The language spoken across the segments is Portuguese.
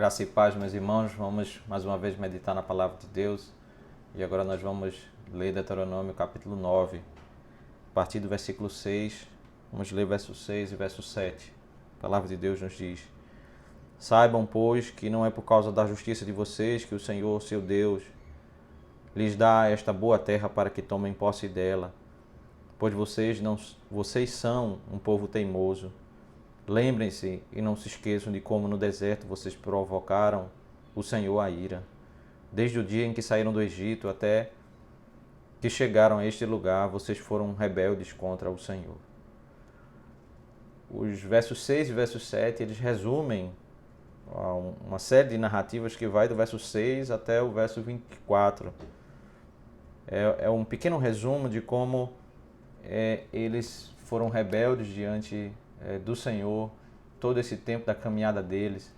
Graça e paz, meus irmãos. Vamos mais uma vez meditar na palavra de Deus. E agora nós vamos ler Deuteronômio capítulo 9, a partir do versículo 6. Vamos ler verso 6 e verso 7. A palavra de Deus nos diz: Saibam, pois, que não é por causa da justiça de vocês que o Senhor, seu Deus, lhes dá esta boa terra para que tomem posse dela, pois vocês são um povo teimoso. Lembrem-se e não se esqueçam de como no deserto vocês provocaram o Senhor à ira, desde o dia em que saíram do Egito até que chegaram a este lugar, vocês foram rebeldes contra o Senhor. Os versos 6 e verso 7, eles resumem uma série de narrativas que vai do verso 6 até o verso 24. É um pequeno resumo de como eles foram rebeldes diante do Senhor todo esse tempo da caminhada deles,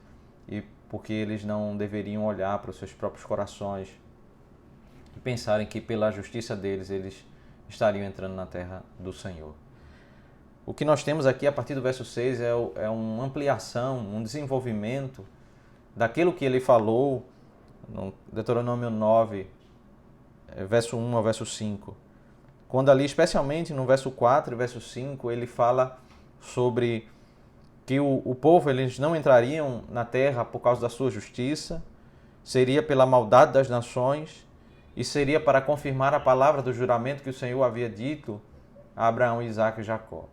e porque eles não deveriam olhar para os seus próprios corações e pensarem que pela justiça deles eles estariam entrando na terra do Senhor. O que nós temos aqui a partir do verso 6 é uma ampliação, um desenvolvimento daquilo que ele falou no Deuteronômio 9, verso 1 ao verso 5. Quando ali, especialmente no verso 4 e verso 5, ele fala sobre que o povo, eles não entrariam na terra por causa da sua justiça, seria pela maldade das nações e seria para confirmar a palavra do juramento que o Senhor havia dito a Abraão, Isaque e Jacó.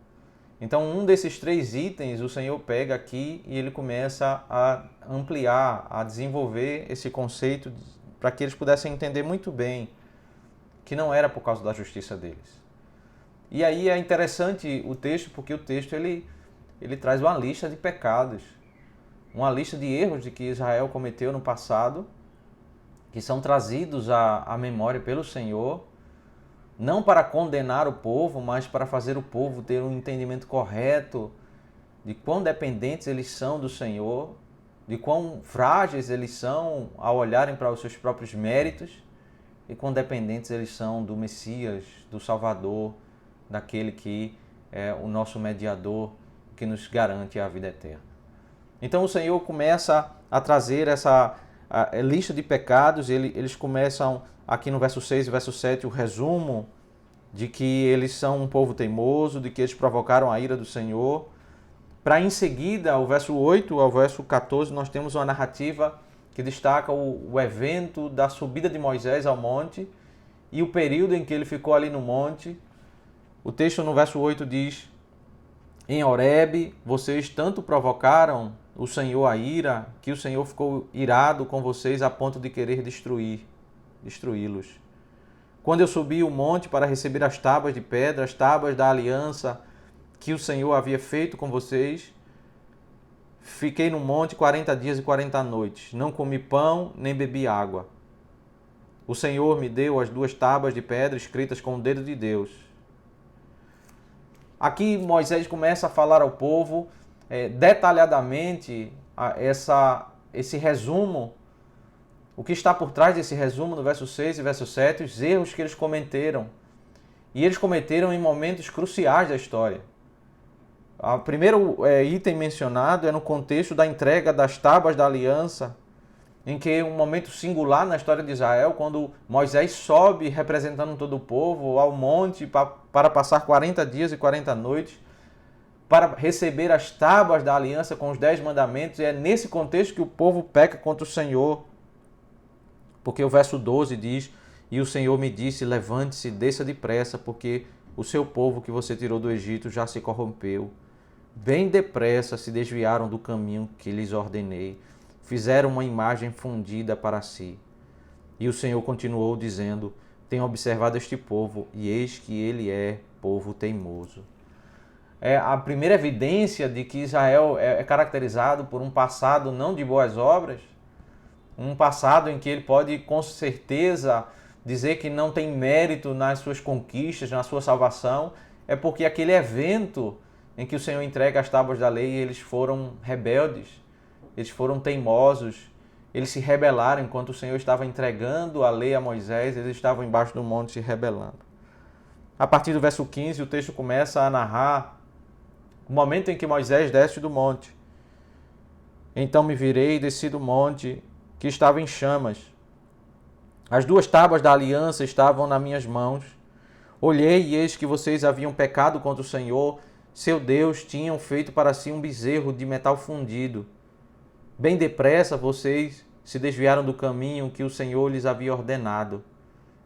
Então, um desses três itens o Senhor pega aqui e ele começa a ampliar, a desenvolver esse conceito para que eles pudessem entender muito bem que não era por causa da justiça deles. E aí é interessante o texto, porque o texto ele traz uma lista de pecados, uma lista de erros de que Israel cometeu no passado, que são trazidos à memória pelo Senhor, não para condenar o povo, mas para fazer o povo ter um entendimento correto de quão dependentes eles são do Senhor, de quão frágeis eles são ao olharem para os seus próprios méritos e quão dependentes eles são do Messias, do Salvador, daquele que é o nosso mediador, que nos garante a vida eterna. Então o Senhor começa a trazer essa lista de pecados. Eles começam aqui no verso 6 e verso 7 o resumo de que eles são um povo teimoso, de que eles provocaram a ira do Senhor. Para em seguida, o verso 8 ao verso 14, nós temos uma narrativa que destaca o evento da subida de Moisés ao monte e o período em que ele ficou ali no monte. O texto no verso 8 diz: Em Horebe vocês tanto provocaram o Senhor a ira, que o Senhor ficou irado com vocês a ponto de querer destruí-los. Quando eu subi o monte para receber as tábuas de pedra, as tábuas da aliança que o Senhor havia feito com vocês, fiquei no monte 40 dias e 40 noites. Não comi pão, nem bebi água. O Senhor me deu as 2 tábuas de pedra escritas com o dedo de Deus. Aqui Moisés começa a falar ao povo detalhadamente esse resumo, o que está por trás desse resumo no verso 6 e verso 7, os erros que eles cometeram. E eles cometeram em momentos cruciais da história. O primeiro item mencionado é no contexto da entrega das tábuas da aliança, em que um momento singular na história de Israel, quando Moisés sobe representando todo o povo ao monte para passar 40 dias e 40 noites, para receber as tábuas da aliança com os 10 mandamentos. E é nesse contexto que o povo peca contra o Senhor. Porque o verso 12 diz: E o Senhor me disse, levante-se, desça depressa, porque o seu povo que você tirou do Egito já se corrompeu. Bem depressa se desviaram do caminho que lhes ordenei. Fizeram uma imagem fundida para si. E o Senhor continuou dizendo: Tenho observado este povo, e eis que ele é povo teimoso. É a primeira evidência de que Israel é caracterizado por um passado não de boas obras, um passado em que ele pode com certeza dizer que não tem mérito nas suas conquistas, na sua salvação, é porque aquele evento em que o Senhor entrega as tábuas da lei, eles foram rebeldes, eles foram teimosos, eles se rebelaram enquanto o Senhor estava entregando a lei a Moisés, eles estavam embaixo do monte se rebelando. A partir do verso 15, o texto começa a narrar o momento em que Moisés desce do monte. Então me virei e desci do monte, que estava em chamas. As 2 tábuas da aliança estavam nas minhas mãos. Olhei e eis que vocês haviam pecado contra o Senhor, seu Deus, tinham feito para si um bezerro de metal fundido. Bem depressa vocês se desviaram do caminho que o Senhor lhes havia ordenado.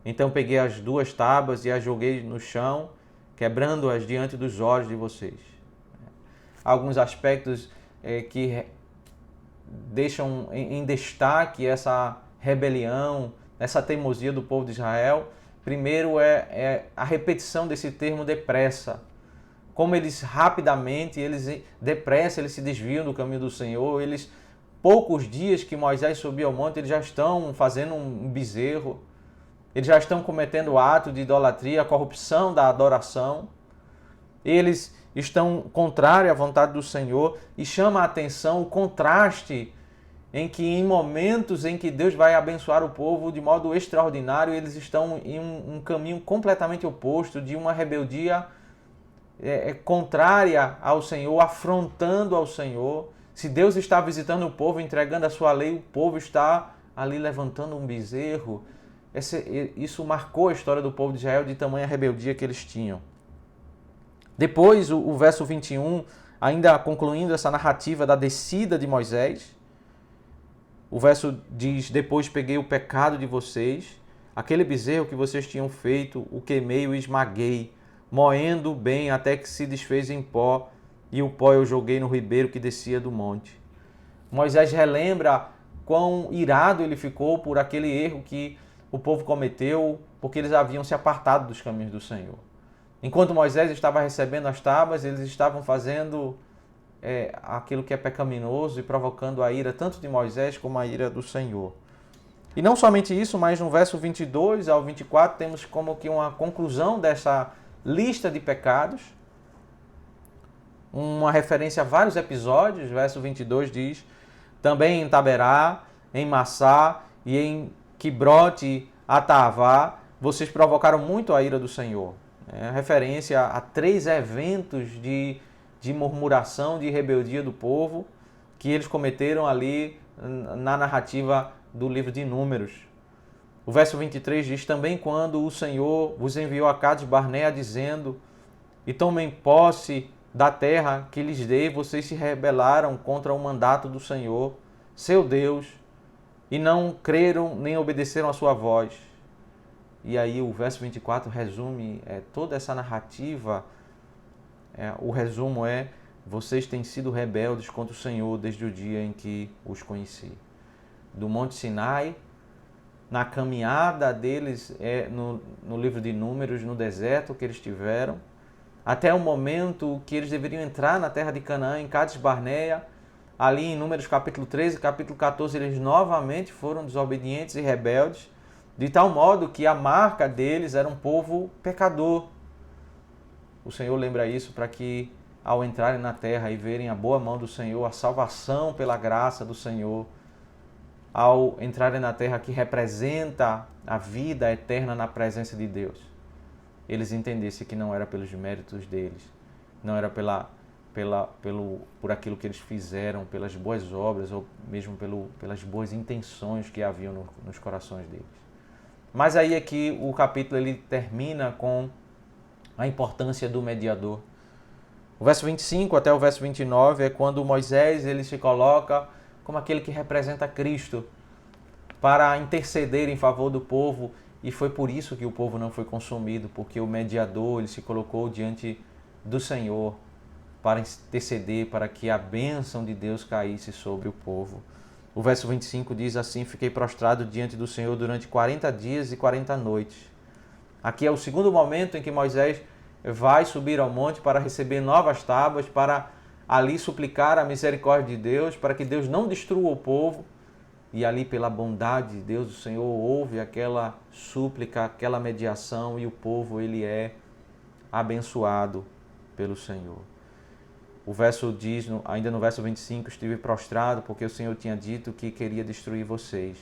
Então peguei as 2 tábuas e as joguei no chão, quebrando-as diante dos olhos de vocês. Alguns aspectos que deixam em destaque essa rebelião, essa teimosia do povo de Israel. Primeiro é a repetição desse termo depressa. Como eles rapidamente, depressa, eles se desviam do caminho do Senhor. Poucos dias que Moisés subiu ao monte, eles já estão fazendo um bezerro. Eles já estão cometendo ato de idolatria, a corrupção da adoração. Eles estão contrários à vontade do Senhor e chama a atenção o contraste em momentos em que Deus vai abençoar o povo de modo extraordinário, eles estão em um caminho completamente oposto, de uma rebeldia contrária ao Senhor, afrontando ao Senhor. Se Deus está visitando o povo, entregando a sua lei, o povo está ali levantando um bezerro. Isso marcou a história do povo de Israel, de tamanha rebeldia que eles tinham. Depois, o verso 21, ainda concluindo essa narrativa da descida de Moisés, o verso diz: depois peguei o pecado de vocês, aquele bezerro que vocês tinham feito, o queimei e o esmaguei, moendo bem até que se desfez em pó, e o pó eu joguei no ribeiro que descia do monte. Moisés relembra quão irado ele ficou por aquele erro que o povo cometeu, porque eles haviam se apartado dos caminhos do Senhor. Enquanto Moisés estava recebendo as tábuas, eles estavam fazendo aquilo que é pecaminoso e provocando a ira tanto de Moisés como a ira do Senhor. E não somente isso, mas no verso 22 ao 24 temos como que uma conclusão dessa lista de pecados, uma referência a vários episódios. Verso 22 diz: também em Taberá, em Massá e em Quibrote Atavá, vocês provocaram muito a ira do Senhor. Referência a 3 eventos de murmuração, de rebeldia do povo que eles cometeram ali na narrativa do livro de Números. O verso 23 diz: também quando o Senhor vos enviou a Cades Barnea dizendo: e tomem posse da terra que lhes dei, vocês se rebelaram contra o mandato do Senhor, seu Deus, e não creram nem obedeceram a sua voz. E aí o verso 24 resume toda essa narrativa. O resumo é: vocês têm sido rebeldes contra o Senhor desde o dia em que os conheci. Do Monte Sinai, na caminhada deles no livro de Números, no deserto que eles tiveram, até o momento que eles deveriam entrar na terra de Canaã, em Cades Barnea, ali em Números capítulo 13 e capítulo 14, eles novamente foram desobedientes e rebeldes, de tal modo que a marca deles era um povo pecador. O Senhor lembra isso para que, ao entrarem na terra e verem a boa mão do Senhor, a salvação pela graça do Senhor, ao entrarem na terra que representa a vida eterna na presença de Deus, eles entendessem que não era pelos méritos deles, não era por aquilo que eles fizeram, pelas boas obras ou mesmo pelas boas intenções que haviam nos corações deles. Mas aí é que o capítulo ele termina com a importância do mediador. O verso 25 até o verso 29 é quando Moisés ele se coloca como aquele que representa Cristo para interceder em favor do povo, e foi por isso que o povo não foi consumido, porque o mediador ele se colocou diante do Senhor para interceder, para que a bênção de Deus caísse sobre o povo. O verso 25 diz assim: fiquei prostrado diante do Senhor durante 40 dias e 40 noites. Aqui é o segundo momento em que Moisés vai subir ao monte para receber novas tábuas, para ali suplicar a misericórdia de Deus, para que Deus não destrua o povo. E ali, pela bondade de Deus, o Senhor ouve aquela súplica, aquela mediação, e o povo ele é abençoado pelo Senhor. O verso diz, ainda no verso 25, estive prostrado porque o Senhor tinha dito que queria destruir vocês.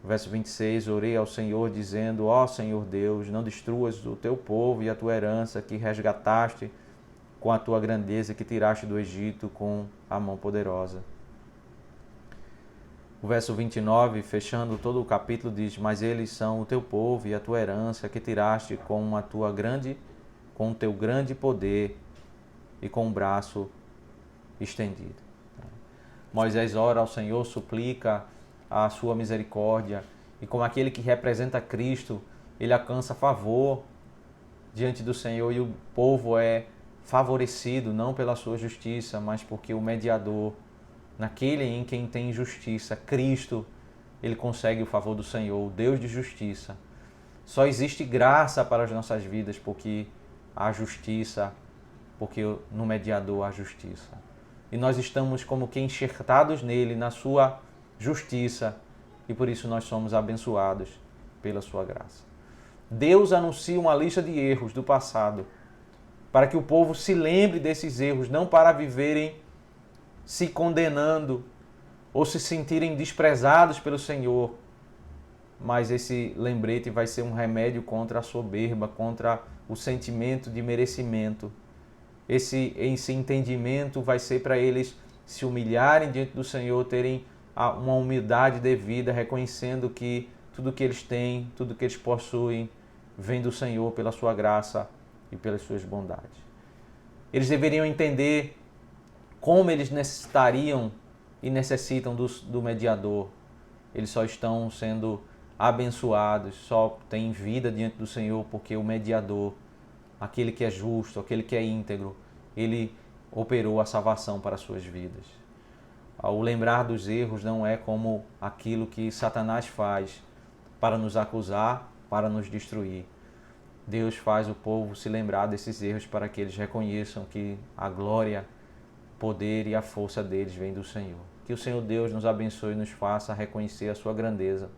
O verso 26, orei ao Senhor dizendo: ó Senhor Deus, não destruas o teu povo e a tua herança que resgataste com a tua grandeza, que tiraste do Egito com a mão poderosa. O verso 29, fechando todo o capítulo, diz: mas eles são o teu povo e a tua herança que tiraste com o teu grande poder e com o braço estendido. Moisés ora ao Senhor, suplica a sua misericórdia, e como aquele que representa Cristo, ele alcança favor diante do Senhor, e o povo é favorecido não pela sua justiça, mas porque o mediador, naquele em quem tem justiça, Cristo, ele consegue o favor do Senhor, o Deus de justiça. Só existe graça para as nossas vidas porque há justiça, porque no mediador há justiça. E nós estamos como que enxertados nele, na sua justiça, e por isso nós somos abençoados pela sua graça. Deus anuncia uma lista de erros do passado, para que o povo se lembre desses erros, não para viverem se condenando ou se sentirem desprezados pelo Senhor, mas esse lembrete vai ser um remédio contra a soberba, contra o sentimento de merecimento. Esse entendimento vai ser para eles se humilharem diante do Senhor, terem uma humildade devida, reconhecendo que tudo que eles têm, tudo que eles possuem, vem do Senhor pela sua graça e pelas suas bondades. Eles deveriam entender como eles necessitariam e necessitam do mediador. Eles só estão sendo abençoados, só têm vida diante do Senhor porque o mediador, aquele que é justo, aquele que é íntegro, ele operou a salvação para as suas vidas. O lembrar dos erros não é como aquilo que Satanás faz para nos acusar, para nos destruir. Deus faz o povo se lembrar desses erros para que eles reconheçam que a glória, o poder e a força deles vem do Senhor. Que o Senhor Deus nos abençoe e nos faça reconhecer a sua grandeza,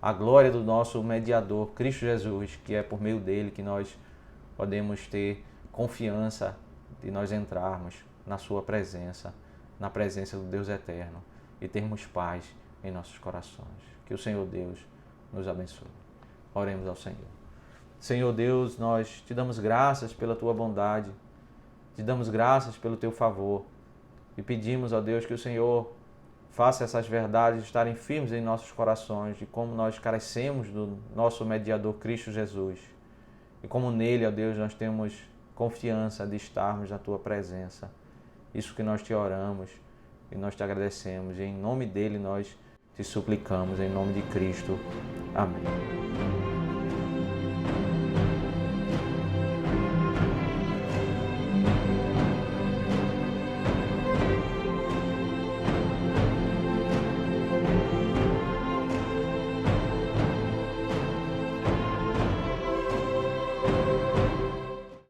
a glória do nosso mediador, Cristo Jesus, que é por meio dele que nós podemos ter confiança de nós entrarmos na sua presença, na presença do Deus eterno e termos paz em nossos corações. Que o Senhor Deus nos abençoe. Oremos ao Senhor. Senhor Deus, nós te damos graças pela tua bondade, te damos graças pelo teu favor e pedimos, ó Deus, que o Senhor faça essas verdades estarem firmes em nossos corações, de como nós carecemos do nosso mediador Cristo Jesus e como nele, ó Deus, nós temos confiança de estarmos na tua presença. Isso que nós te oramos e nós te agradecemos, e em nome dele nós te suplicamos, em nome de Cristo. Amém.